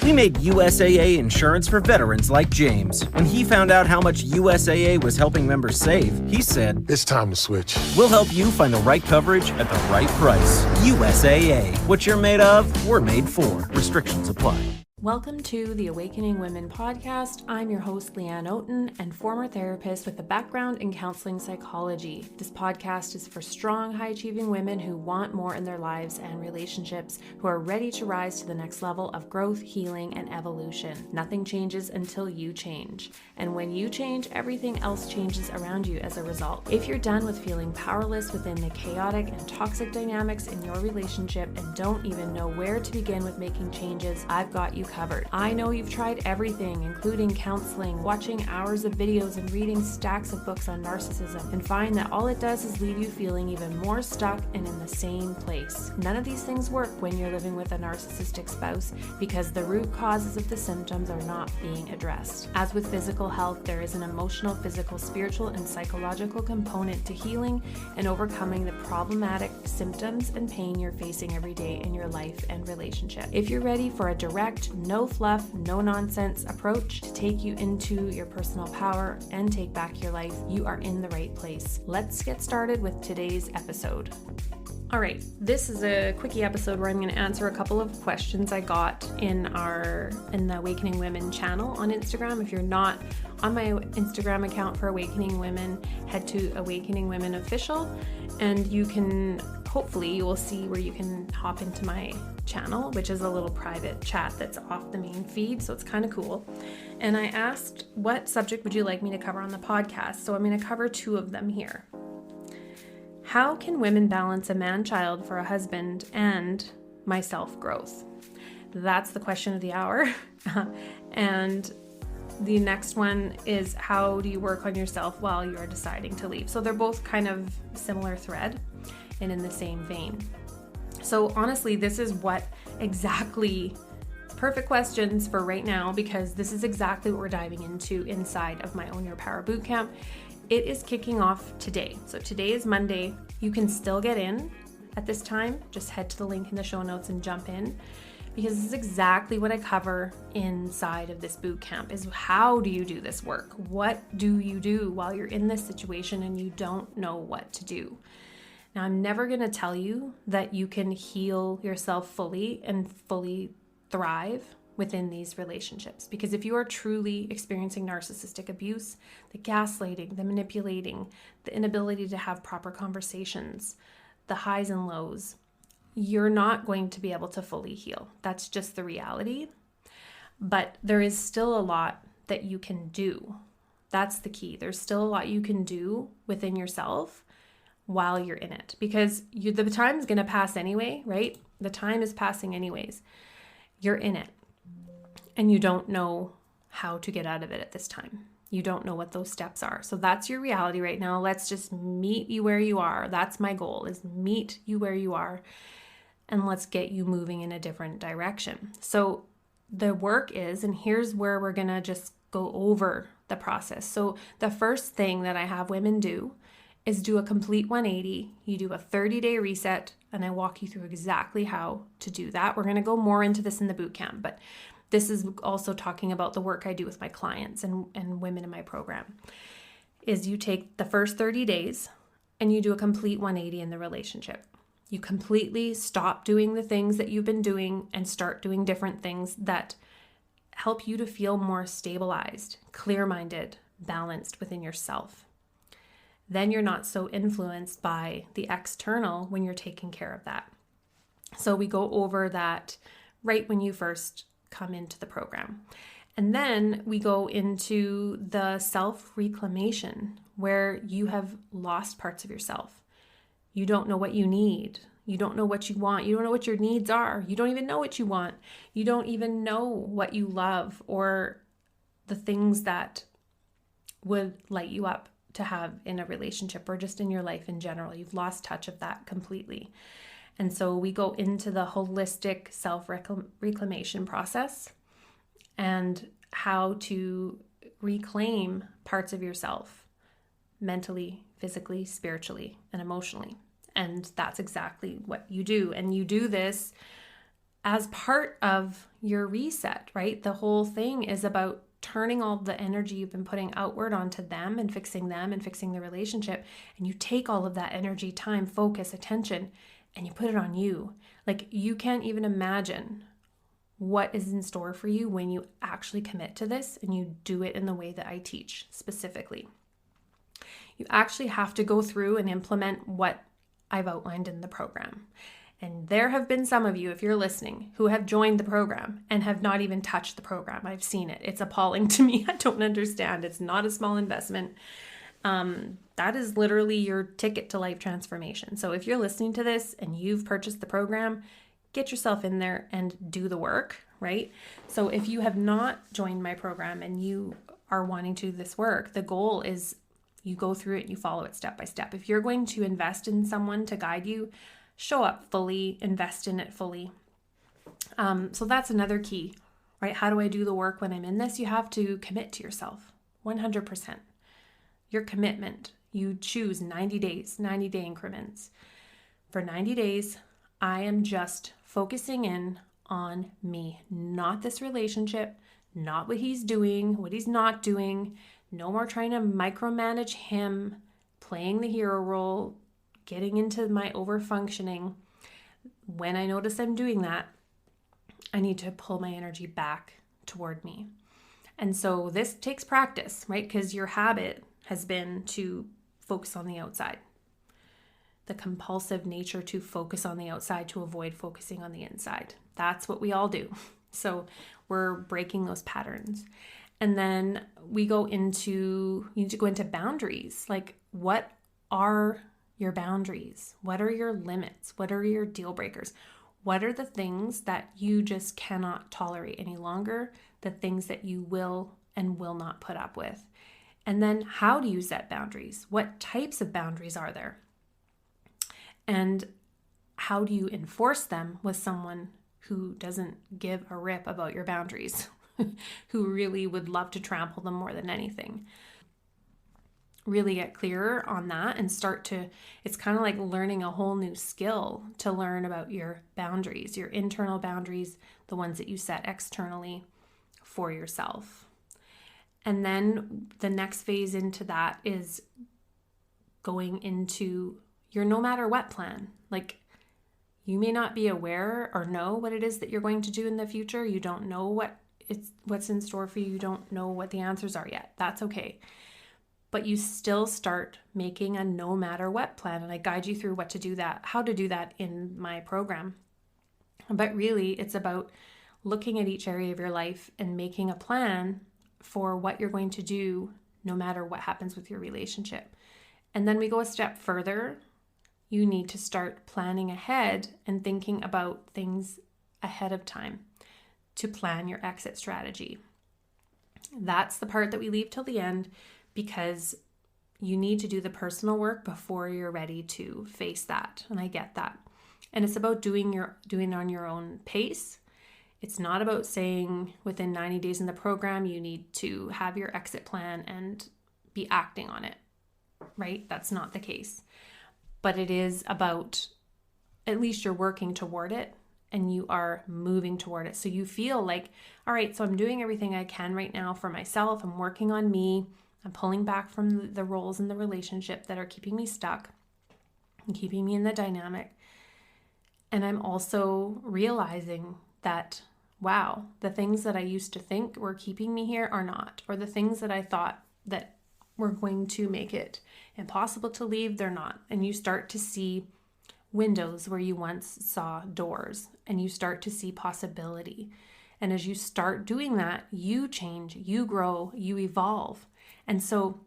We made USAA insurance for veterans like James. When he found out how much USAA was helping members save, he said, "It's time to switch." We'll help you find the right coverage at the right price. USAA. What you're made of, we're made for. Restrictions apply. Welcome to the Awakening Women podcast. I'm your host, Leanne Oaten, and former therapist with a background in counseling psychology. This podcast is for strong, high-achieving women who want more in their lives and relationships, who are ready to rise to the next level of growth, healing, and evolution. Nothing changes until you change. And when you change, everything else changes around you as a result. If you're done with feeling powerless within the chaotic and toxic dynamics in your relationship and don't even know where to begin with making changes, I've got you covered. I know you've tried everything, including counseling, watching hours of videos, and reading stacks of books on narcissism, and find that all it does is leave you feeling even more stuck and in the same place. None of these things work when you're living with a narcissistic spouse because the root causes of the symptoms are not being addressed. As with physical health, there is an emotional, physical, spiritual, and psychological component to healing and overcoming the problematic symptoms and pain you're facing every day in your life and relationship. If you're ready for a direct, no fluff, no nonsense approach to take you into your personal power and take back your life, you are in the right place. Let's get started with today's episode. All right, this is a quickie episode where I'm going to answer a couple of questions I got in the Awakening Women channel on Instagram. If you're not on my Instagram account for Awakening Women, head to Awakening Women Official, and hopefully you will see where you can hop into my channel, which is a little private chat that's off the main feed, so it's kind of cool. And I asked, what subject would you like me to cover on the podcast? So I'm going to cover two of them here. How can women balance a man-child for a husband and my self-growth? That's the question of the hour. And the next one is, how do you work on yourself while you are deciding to leave? So they're both kind of similar thread and in the same vein. So honestly, this is perfect questions for right now, because this is exactly what we're diving into inside of my Own Your Power Bootcamp. It is kicking off today. So today is Monday. You can still get in at this time. Just head to the link in the show notes and jump in, because this is exactly what I cover inside of this bootcamp is how do you do this work? What do you do while you're in this situation and you don't know what to do? Now, I'm never going to tell you that you can heal yourself fully and fully thrive within these relationships, because if you are truly experiencing narcissistic abuse, the gaslighting, the manipulating, the inability to have proper conversations, the highs and lows, you're not going to be able to fully heal. That's just the reality. But there is still a lot that you can do. That's the key. There's still a lot you can do within yourself while you're in it, because the time is going to pass anyway, right? The time is passing anyways. You're in it and you don't know how to get out of it at this time. You don't know what those steps are. So that's your reality right now. Let's just meet you where you are. That's my goal, is meet you where you are, and let's get you moving in a different direction. So the work is, and here's where we're going to just go over the process. So the first thing that I have women do is do a complete 180. You do a 30-day reset, and I walk you through exactly how to do that. We're going to go more into this in the bootcamp, but this is also talking about the work I do with my clients and women in my program, is you take the first 30 days and you do a complete 180 in the relationship. You completely stop doing the things that you've been doing and start doing different things that help you to feel more stabilized, clear-minded, balanced within yourself. Then you're not so influenced by the external when you're taking care of that. So we go over that right when you first come into the program. And then we go into the self-reclamation, where you have lost parts of yourself. You don't know what you need. You don't know what you want. You don't know what your needs are. You don't even know what you want. You don't even know what you love or the things that would light you up to have in a relationship or just in your life in general. You've lost touch of that completely. And so we go into the holistic self-reclamation process and how to reclaim parts of yourself mentally, physically, spiritually, and emotionally. And that's exactly what you do. And you do this as part of your reset, right? The whole thing is about turning all the energy you've been putting outward onto them and fixing the relationship. And you take all of that energy, time, focus, attention, and you put it on you. Like, you can't even imagine what is in store for you when you actually commit to this and you do it in the way that I teach specifically. You actually have to go through and implement what I've outlined in the program. And there have been some of you, if you're listening, who have joined the program and have not even touched the program. I've seen it. It's appalling to me. I don't understand. It's not a small investment. That is literally your ticket to life transformation. So if you're listening to this and you've purchased the program, get yourself in there and do the work, right? So if you have not joined my program and you are wanting to do this work, the goal is you go through it and you follow it step by step. If you're going to invest in someone to guide you, show up fully, invest in it fully. So that's another key, right? How do I do the work when I'm in this? You have to commit to yourself 100%. Your commitment, you choose 90 days, 90-day increments. For 90 days, I am just focusing in on me, not this relationship, not what he's doing, what he's not doing. No more trying to micromanage him, playing the hero role, getting into my overfunctioning. When I notice I'm doing that, I need to pull my energy back toward me. And so this takes practice, right? Because your habit has been to focus on the outside. The compulsive nature to focus on the outside to avoid focusing on the inside. That's what we all do. So we're breaking those patterns. And then you need to go into boundaries. Like, what are your boundaries? What are your limits? What are your deal breakers? What are the things that you just cannot tolerate any longer? The things that you will and will not put up with? And then how do you set boundaries? What types of boundaries are there? And how do you enforce them with someone who doesn't give a rip about your boundaries, who really would love to trample them more than anything? Really get clearer on that and it's kind of like learning a whole new skill to learn about your boundaries, your internal boundaries, the ones that you set externally for yourself. And then the next phase into that is going into your no matter what plan. Like, you may not be aware or know what it is that you're going to do in the future. You don't know what's in store for you. You don't know what the answers are yet. That's okay. But you still start making a no matter what plan. And I guide you through how to do that in my program. But really, it's about looking at each area of your life and making a plan for what you're going to do no matter what happens with your relationship. And then we go a step further. You need to start planning ahead and thinking about things ahead of time to plan your exit strategy. That's the part that we leave till the end, because you need to do the personal work before you're ready to face that. And I get that. And it's about doing it on your own pace. It's not about saying within 90 days in the program, you need to have your exit plan and be acting on it, right? That's not the case. But it is about, at least you're working toward it and you are moving toward it. So you feel like, all right, so I'm doing everything I can right now for myself. I'm working on me. I'm pulling back from the roles in the relationship that are keeping me stuck and keeping me in the dynamic. And I'm also realizing that, wow, the things that I used to think were keeping me here are not, or the things that I thought that were going to make it impossible to leave, they're not. And you start to see windows where you once saw doors, and you start to see possibility. And as you start doing that, you change, you grow, you evolve. And so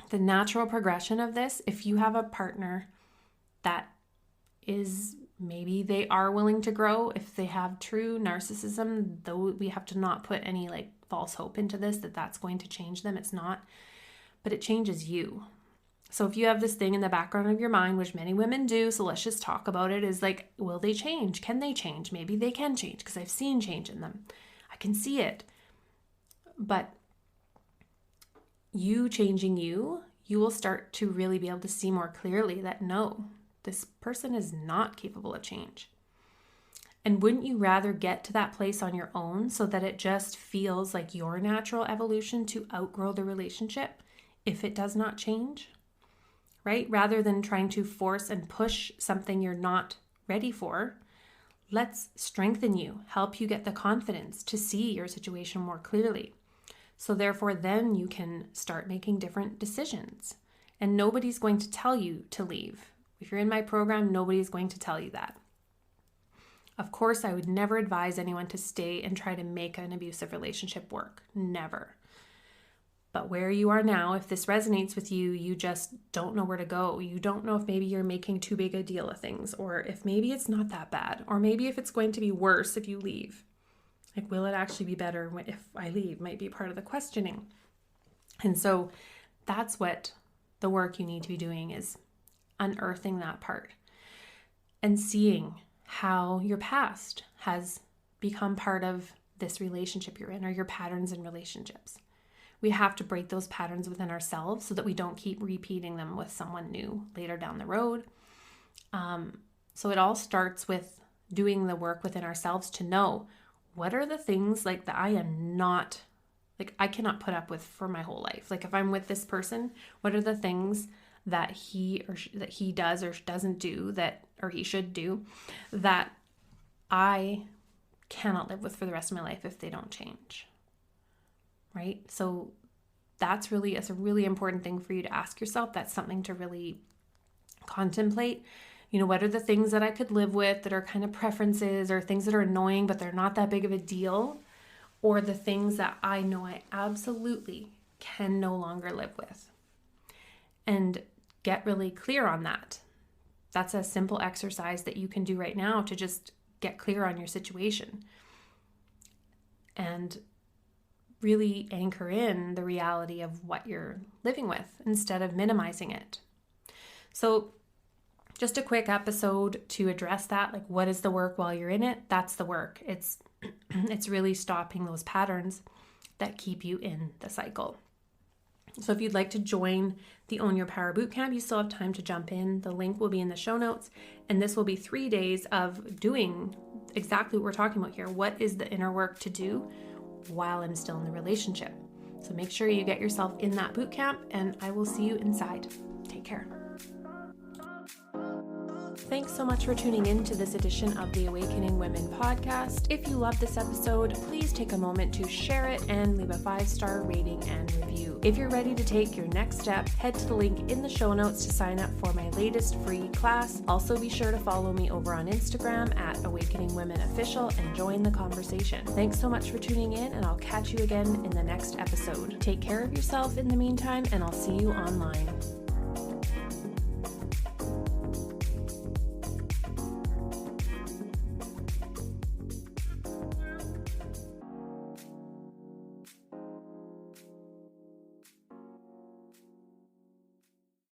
the natural progression of this, if you have a partner that is, maybe they are willing to grow, if they have true narcissism, though we have to not put any like false hope into this, that's going to change them. It's not, but it changes you. So if you have this thing in the background of your mind, which many women do, so let's just talk about it, is like, will they change? Can they change? Maybe they can change because I've seen change in them. I can see it. But you changing you will start to really be able to see more clearly that no, this person is not capable of change. And wouldn't you rather get to that place on your own so that it just feels like your natural evolution to outgrow the relationship if it does not change, right? Rather than trying to force and push something you're not ready for, let's strengthen you, help you get the confidence to see your situation more clearly. So therefore, then you can start making different decisions. And nobody's going to tell you to leave. If you're in my program, nobody's going to tell you that. Of course, I would never advise anyone to stay and try to make an abusive relationship work. Never. But where you are now, if this resonates with you, you just don't know where to go. You don't know if maybe you're making too big a deal of things, or if maybe it's not that bad, or maybe if it's going to be worse if you leave. Like, will it actually be better if I leave? Might be part of the questioning. And so that's what the work you need to be doing, is unearthing that part and seeing how your past has become part of this relationship you're in, or your patterns in relationships. We have to break those patterns within ourselves so that we don't keep repeating them with someone new later down the road. So it all starts with doing the work within ourselves to know what are the things like that I am not, like I cannot put up with for my whole life. Like if I'm with this person, what are the things that he does or doesn't do or he should do that I cannot live with for the rest of my life if they don't change, right? So it's a really important thing for you to ask yourself. That's something to really contemplate. What are the things that I could live with that are kind of preferences, or things that are annoying but they're not that big of a deal, or the things that I know I absolutely can no longer live with. And get really clear on that. That's a simple exercise that you can do right now to just get clear on your situation and really anchor in the reality of what you're living with instead of minimizing it. So just a quick episode to address that. Like, what is the work while you're in it? That's the work. It's really stopping those patterns that keep you in the cycle. So if you'd like to join the Own Your Power Bootcamp, you still have time to jump in. The link will be in the show notes. And this will be 3 days of doing exactly what we're talking about here. What is the inner work to do while I'm still in the relationship? So make sure you get yourself in that bootcamp, and I will see you inside. Take care. Thanks so much for tuning in to this edition of the Awakening Women podcast. If you love this episode, please take a moment to share it and leave a 5-star rating and review. If you're ready to take your next step, head to the link in the show notes to sign up for my latest free class. Also, be sure to follow me over on Instagram at Awakening Women Official and join the conversation. Thanks so much for tuning in, and I'll catch you again in the next episode. Take care of yourself in the meantime, and I'll see you online.